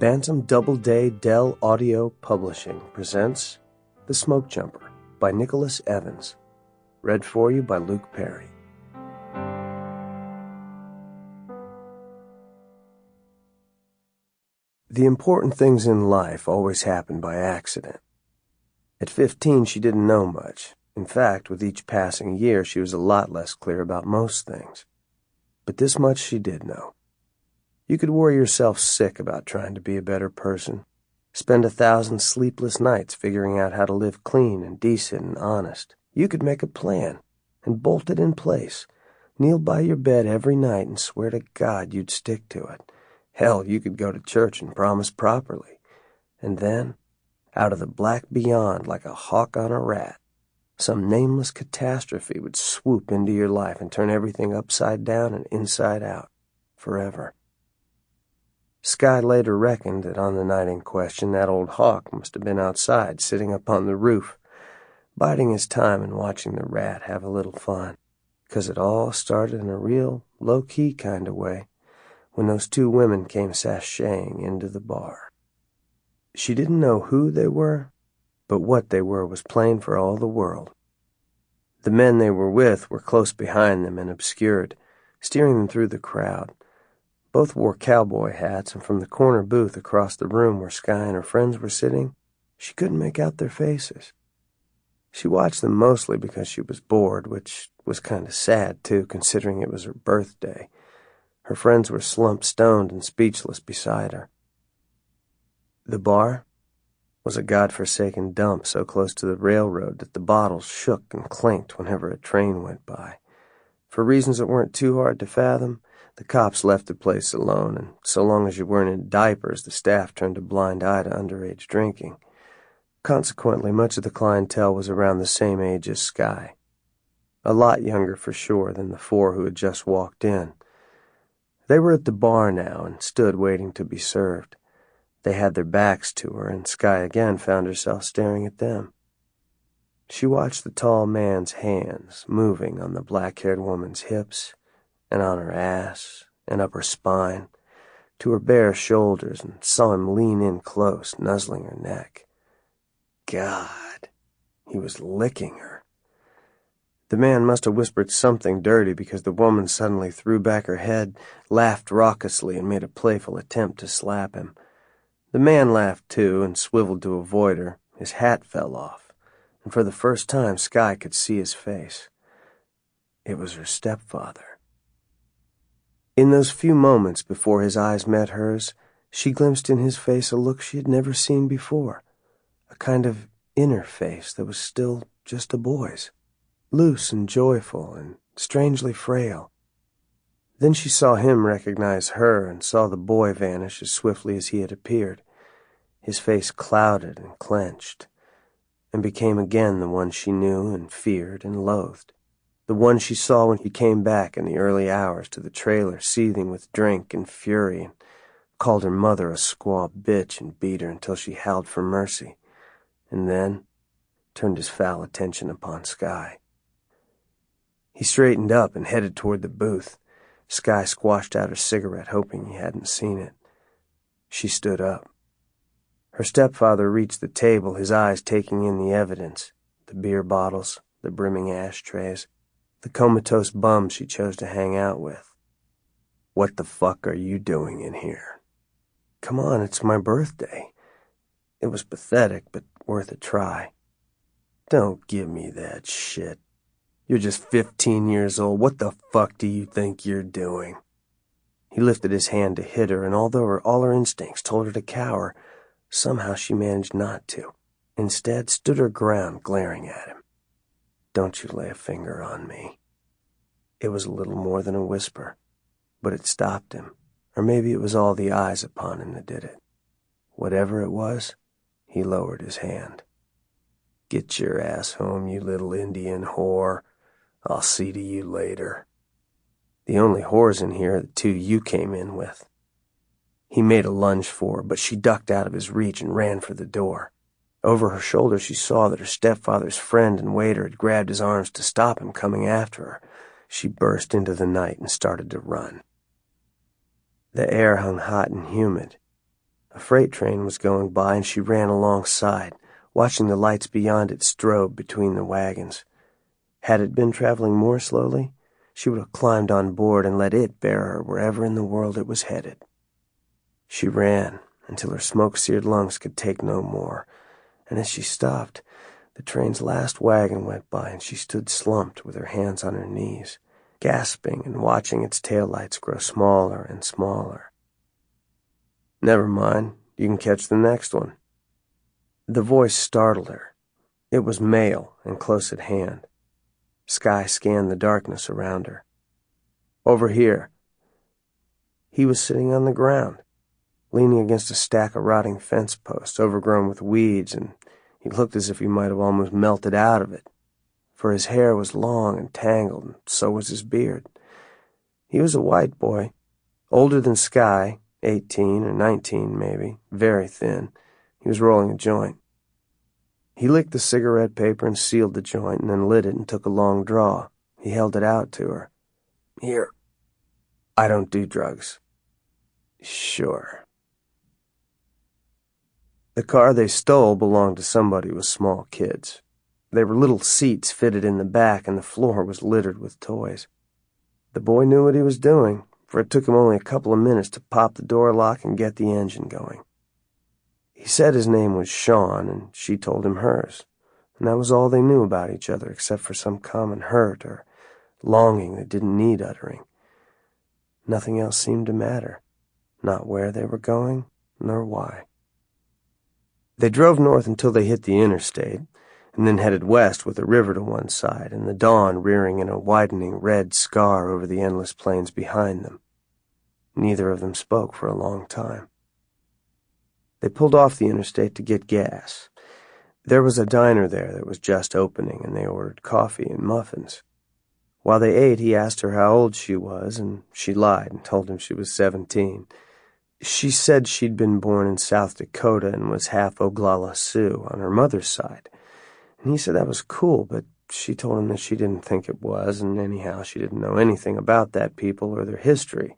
Bantam Doubleday Dell Audio Publishing presents The Smoke Jumper by Nicholas Evans. Read for you by Luke Perry. The important things in life always happen by accident. At 15, she didn't know much. In fact, with each passing year, she was a lot less clear about most things. But this much she did know. You could worry yourself sick about trying to be a better person, spend 1,000 sleepless nights figuring out how to live clean and decent and honest. You could make a plan and bolt it in place, kneel by your bed every night and swear to God you'd stick to it. Hell, you could go to church and promise properly. And then, out of the black beyond, like a hawk on a rat, some nameless catastrophe would swoop into your life and turn everything upside down and inside out, forever. Skye later reckoned that on the night in question, that old hawk must have been outside, sitting up on the roof, biding his time and watching the rat have a little fun, because it all started in a real low-key kind of way when those two women came sashaying into the bar. She didn't know who they were, but what they were was plain for all the world. The men they were with were close behind them and obscured, steering them through the crowd. Both wore cowboy hats, and from the corner booth across the room where Skye and her friends were sitting, she couldn't make out their faces. She watched them mostly because she was bored, which was kind of sad, too, considering it was her birthday. Her friends were slumped stoned and speechless beside her. The bar was a godforsaken dump so close to the railroad that the bottles shook and clanked whenever a train went by. For reasons that weren't too hard to fathom, the cops left the place alone, and so long as you weren't in diapers, the staff turned a blind eye to underage drinking. Consequently, much of the clientele was around the same age as Skye. A lot younger for sure than the four who had just walked in. They were at the bar now and stood waiting to be served. They had their backs to her, and Skye again found herself staring at them. She watched the tall man's hands moving on the black-haired woman's hips, and on her ass, and up her spine, to her bare shoulders, and saw him lean in close, nuzzling her neck. God, he was licking her. The man must have whispered something dirty because the woman suddenly threw back her head, laughed raucously, and made a playful attempt to slap him. The man laughed too and swiveled to avoid her. His hat fell off, and for the first time Skye could see his face. It was her stepfather. In those few moments before his eyes met hers, she glimpsed in his face a look she had never seen before, a kind of inner face that was still just a boy's, loose and joyful and strangely frail. Then she saw him recognize her and saw the boy vanish as swiftly as he had appeared. His face clouded and clenched, and became again the one she knew and feared and loathed. The one she saw when he came back in the early hours to the trailer, seething with drink and fury, and called her mother a squaw bitch and beat her until she howled for mercy, and then turned his foul attention upon Skye. He straightened up and headed toward the booth. Skye squashed out her cigarette, hoping he hadn't seen it. She stood up. Her stepfather reached the table, his eyes taking in the evidence, the beer bottles, the brimming ashtrays, the comatose bum she chose to hang out with. "What the fuck are you doing in here?" "Come on, it's my birthday." It was pathetic, but worth a try. "Don't give me that shit. You're just 15 years old. What the fuck do you think you're doing?" He lifted his hand to hit her, and although all her instincts told her to cower, somehow she managed not to. Instead, stood her ground, glaring at him. "Don't you lay a finger on me." It was a little more than a whisper, but it stopped him, or maybe it was all the eyes upon him that did it. Whatever it was, he lowered his hand. "Get your ass home, you little Indian whore. I'll see to you later. The only whores in here are the two you came in with." He made a lunge for her, but she ducked out of his reach and ran for the door. Over her shoulder she saw that her stepfather's friend and waiter had grabbed his arms to stop him coming after her. She burst into the night and started to run. The air hung hot and humid. A freight train was going by, and she ran alongside, watching the lights beyond it strobe between the wagons. Had it been traveling more slowly, she would have climbed on board and let it bear her wherever in the world it was headed. She ran until her smoke-seared lungs could take no more, and as she stopped, the train's last wagon went by, and she stood slumped with her hands on her knees, gasping and watching its taillights grow smaller and smaller. "Never mind, you can catch the next one." The voice startled her. It was male and close at hand. Skye scanned the darkness around her. "Over here." He was sitting on the ground, leaning against a stack of rotting fence posts overgrown with weeds, and he looked as if he might have almost melted out of it, for his hair was long and tangled, and so was his beard. He was a white boy, older than Skye, 18 or 19 maybe, very thin. He was rolling a joint. He licked the cigarette paper and sealed the joint, and then lit it and took a long draw. He held it out to her. "Here. I don't do drugs." "Sure." The car they stole belonged to somebody with small kids. There were little seats fitted in the back, and the floor was littered with toys. The boy knew what he was doing, for it took him only a couple of minutes to pop the door lock and get the engine going. He said his name was Sean, and she told him hers, and that was all they knew about each other except for some common hurt or longing that didn't need uttering. Nothing else seemed to matter, not where they were going, nor why. They drove north until they hit the interstate, and then headed west with the river to one side and the dawn rearing in a widening red scar over the endless plains behind them. Neither of them spoke for a long time. They pulled off the interstate to get gas. There was a diner there that was just opening, and they ordered coffee and muffins. While they ate, he asked her how old she was, and she lied and told him she was 17. She said she'd been born in South Dakota and was half Oglala Sioux on her mother's side. And he said that was cool, but she told him that she didn't think it was, and anyhow she didn't know anything about that people or their history,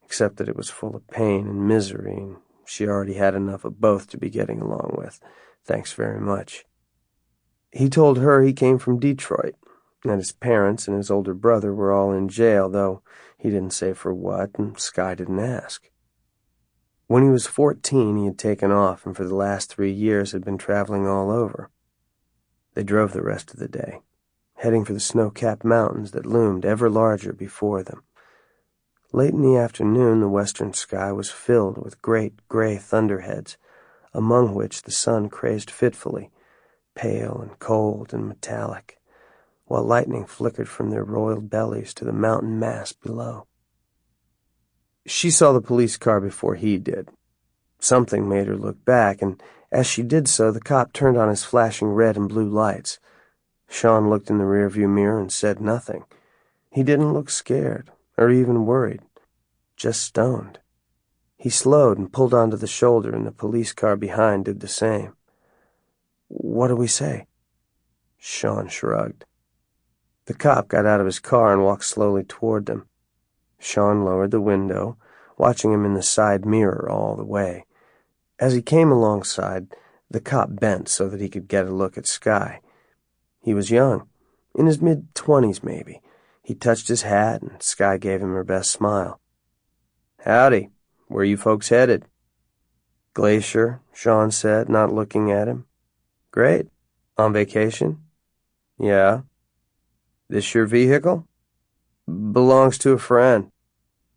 except that it was full of pain and misery, and she already had enough of both to be getting along with. Thanks very much. He told her he came from Detroit, that his parents and his older brother were all in jail, though he didn't say for what, and Skye didn't ask. When he was 14, he had taken off, and for the last 3 years had been traveling all over. They drove the rest of the day, heading for the snow-capped mountains that loomed ever larger before them. Late in the afternoon, the western sky was filled with great gray thunderheads, among which the sun crazed fitfully, pale and cold and metallic, while lightning flickered from their roiled bellies to the mountain mass below. She saw the police car before he did. Something made her look back, and as she did so, the cop turned on his flashing red and blue lights. Sean looked in the rearview mirror and said nothing. He didn't look scared, or even worried, just stoned. He slowed and pulled onto the shoulder, and the police car behind did the same. "What do we say?" Sean shrugged. The cop got out of his car and walked slowly toward them. Sean lowered the window, watching him in the side mirror all the way. As he came alongside, the cop bent so that he could get a look at Skye. He was young, in his mid-20s maybe. He touched his hat, and Skye gave him her best smile. "Howdy. Where you folks headed?" "Glacier," Sean said, not looking at him. "Great. On vacation?" "Yeah." "This your vehicle?" "Belongs to a friend."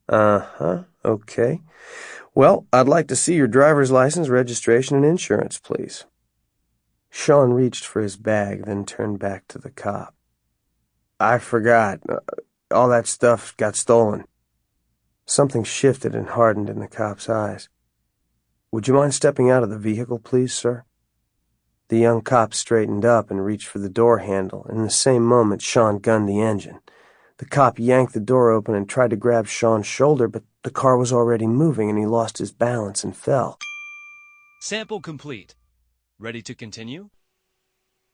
"Uh-huh. Okay. Well, I'd like to see your driver's license, registration, and insurance, please." Sean reached for his bag, then turned back to the cop. "I forgot. All that stuff got stolen." Something shifted and hardened in the cop's eyes. "Would you mind stepping out of the vehicle, please, sir?" The young cop straightened up and reached for the door handle, and in the same moment Sean gunned the engine. The cop yanked the door open and tried to grab Sean's shoulder, but the car was already moving, and he lost his balance and fell. Sample complete. Ready to continue?